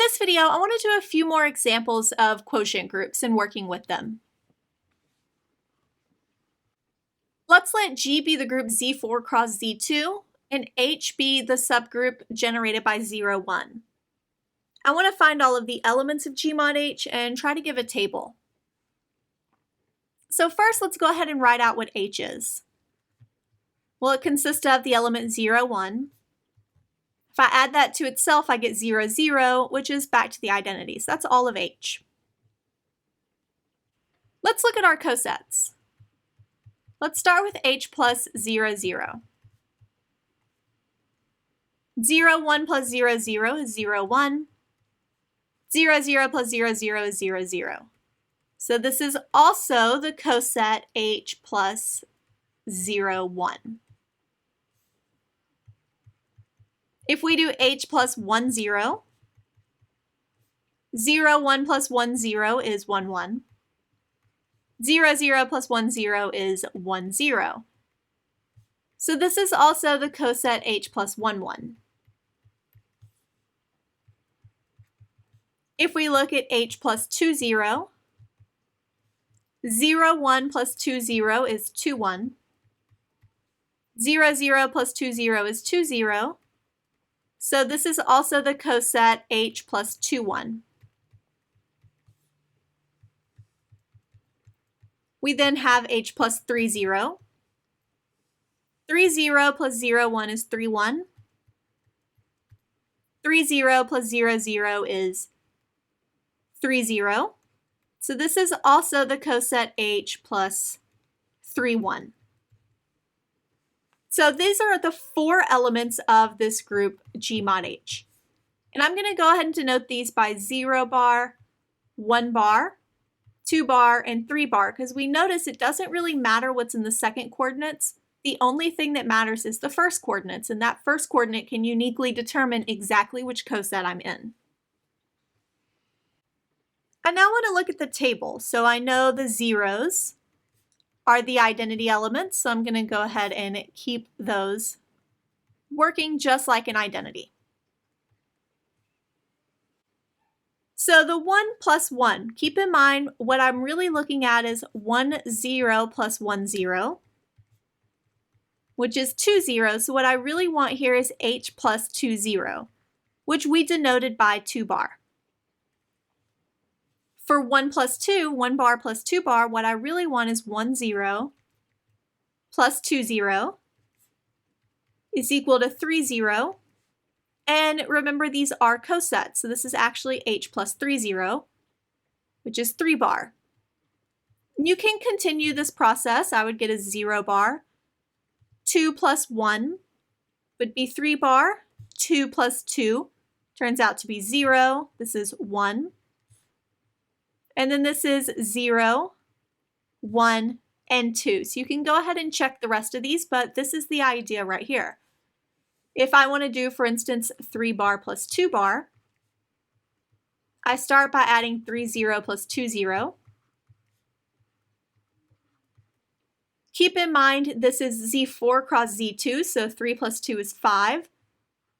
this video, I want to do a few more examples of quotient groups and working with them. Let's let G be the group Z4 cross Z2 and H be the subgroup generated by 0, 1. I want to find all of the elements of G mod H and try to give a table. So first, let's go ahead and write out what H is. Well, it consists of the element 0, 1. If I add that to itself, I get 0, 0, which is back to the identity. So that's all of H. Let's look at our cosets. Let's start with H plus 0, 0. 0, 1 plus 0, 0 is 0, 1. 0, 0 plus 0, 0 is 0, 0. So this is also the coset H plus 0, 1. If we do H plus 1, 0, 0, 1 plus 1, 0 is 1, 1. 0, 0 plus 1, 0 is 1, 0. So this is also the coset H plus 1, 1. If we look at H plus 2, 0, 0, 1 plus 2, 0 is 2, 1. 0, 0 plus 2, 0 is 2, 0. So this is also the coset H plus 2, 1. We then have H plus 3, 0. 3, 0 plus 0, 1 is 3, 1. 3, 0 plus 0, 0 is 3, 0. So this is also the coset H plus 3, 1. So these are the 4 elements of this group G mod H. And I'm going to go ahead and denote these by 0 bar, 1 bar, 2 bar, and 3 bar, because we notice it doesn't really matter what's in the second coordinates. The only thing that matters is the first coordinates, and that first coordinate can uniquely determine exactly which coset I'm in. I now want to look at the table. So I know the zeros are the identity elements, so I'm going to go ahead and keep those working just like an identity. So the 1 plus 1, keep in mind what I'm really looking at is 1, 0 plus 1, 0, which is 2 zeros. So what I really want here is H plus 2, 0, which we denoted by 2 bar. For 1 plus 2, 1 bar plus 2 bar, what I really want is 1, 0 plus 2, 0 is equal to 3, 0. And remember, these are cosets, so this is actually H plus 3, 0, which is 3 bar. You can continue this process. I would get a 0 bar. 2 plus 1 would be 3 bar. 2 plus 2 turns out to be 0. This is 1. And then this is 0, 1, and 2. So you can go ahead and check the rest of these, but this is the idea right here. If I want to do, for instance, 3 bar plus 2 bar, I start by adding 3, 0 plus 2, 0. Keep in mind this is Z4 cross Z2, so 3 plus 2 is 5.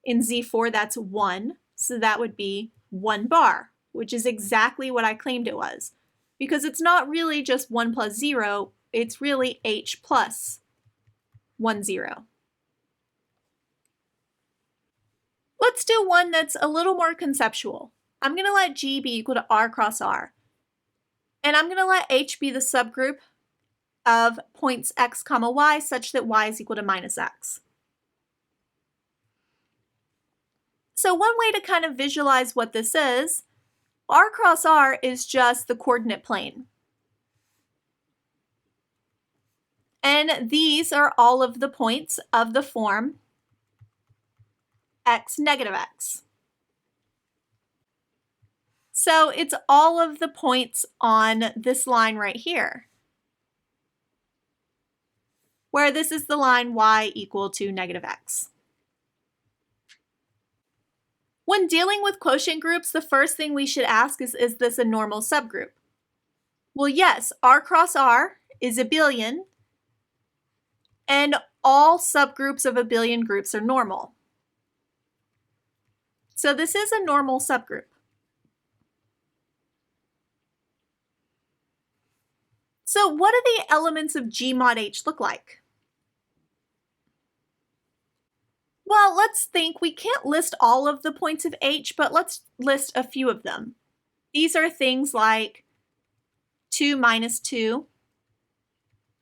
In Z4, that's 1, so that would be 1 bar, which is exactly what I claimed it was. Because it's not really just 1 plus 0, it's really H plus 1, 0. Let's do one that's a little more conceptual. I'm going to let G be equal to R cross R. And I'm going to let H be the subgroup of points x comma y such that y is equal to minus x. So one way to kind of visualize what this is, R cross R is just the coordinate plane. And these are all of the points of the form x negative x. So it's all of the points on this line right here, where this is the line y equal to negative x. When dealing with quotient groups, the first thing we should ask is this a normal subgroup? Well, yes, R cross R is abelian, and all subgroups of abelian groups are normal. So this is a normal subgroup. So what do the elements of G mod H look like? Well, let's think. We can't list all of the points of H, but let's list a few of them. These are things like 2 minus 2,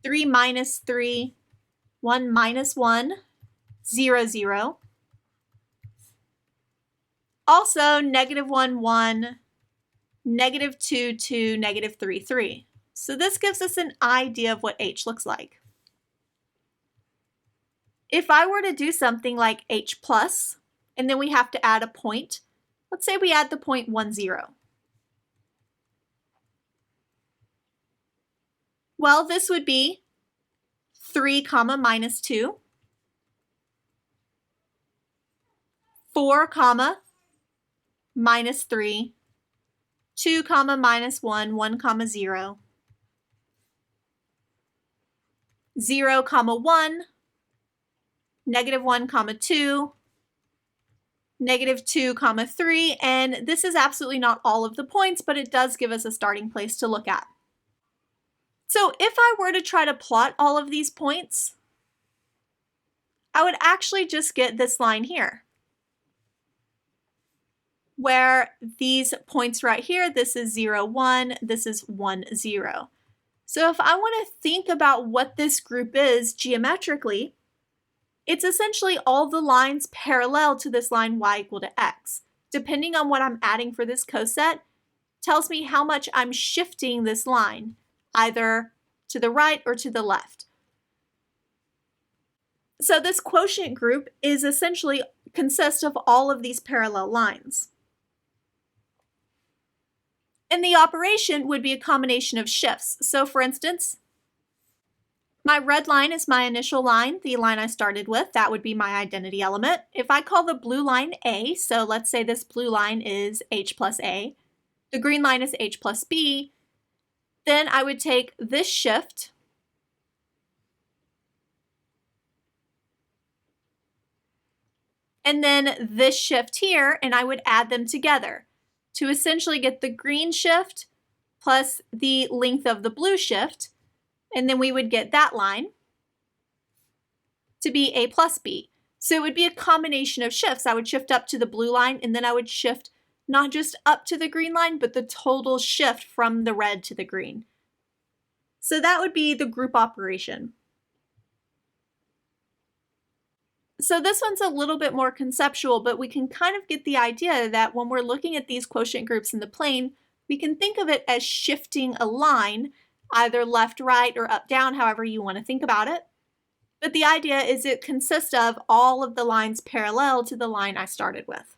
3 minus 3, 1 minus 1, 0, 0. Also, negative 1, 1, negative 2, 2, negative 3, 3. So this gives us an idea of what H looks like. If I were to do something like H plus, and then we have to add a point, let's say we add the point 1, 0. Well, this would be 3 comma minus 2, 4 comma minus 3, 2 comma minus 1, 1 comma 0, 0 comma 1, negative 1 comma 2, negative 2 comma 3, and this is absolutely not all of the points, but it does give us a starting place to look at. So if I were to try to plot all of these points, I would actually just get this line here, where these points right here, this is 0, 1, this is 1, 0. So if I want to think about what this group is geometrically, it's essentially all the lines parallel to this line y equal to x. Depending on what I'm adding for this coset, tells me how much I'm shifting this line, either to the right or to the left. So this quotient group is essentially consists of all of these parallel lines. And the operation would be a combination of shifts. So for instance, my red line is my initial line, the line I started with. That would be my identity element. If I call the blue line A, so let's say this blue line is H plus A, the green line is H plus B, then I would take this shift and then this shift here, and I would add them together to essentially get the green shift plus the length of the blue shift, and then we would get that line to be A plus B. So it would be a combination of shifts. I would shift up to the blue line, and then I would shift not just up to the green line, but the total shift from the red to the green. So that would be the group operation. So this one's a little bit more conceptual, but we can kind of get the idea that when we're looking at these quotient groups in the plane, we can think of it as shifting a line, either left, right, or up, down, however you want to think about it. But the idea is it consists of all of the lines parallel to the line I started with.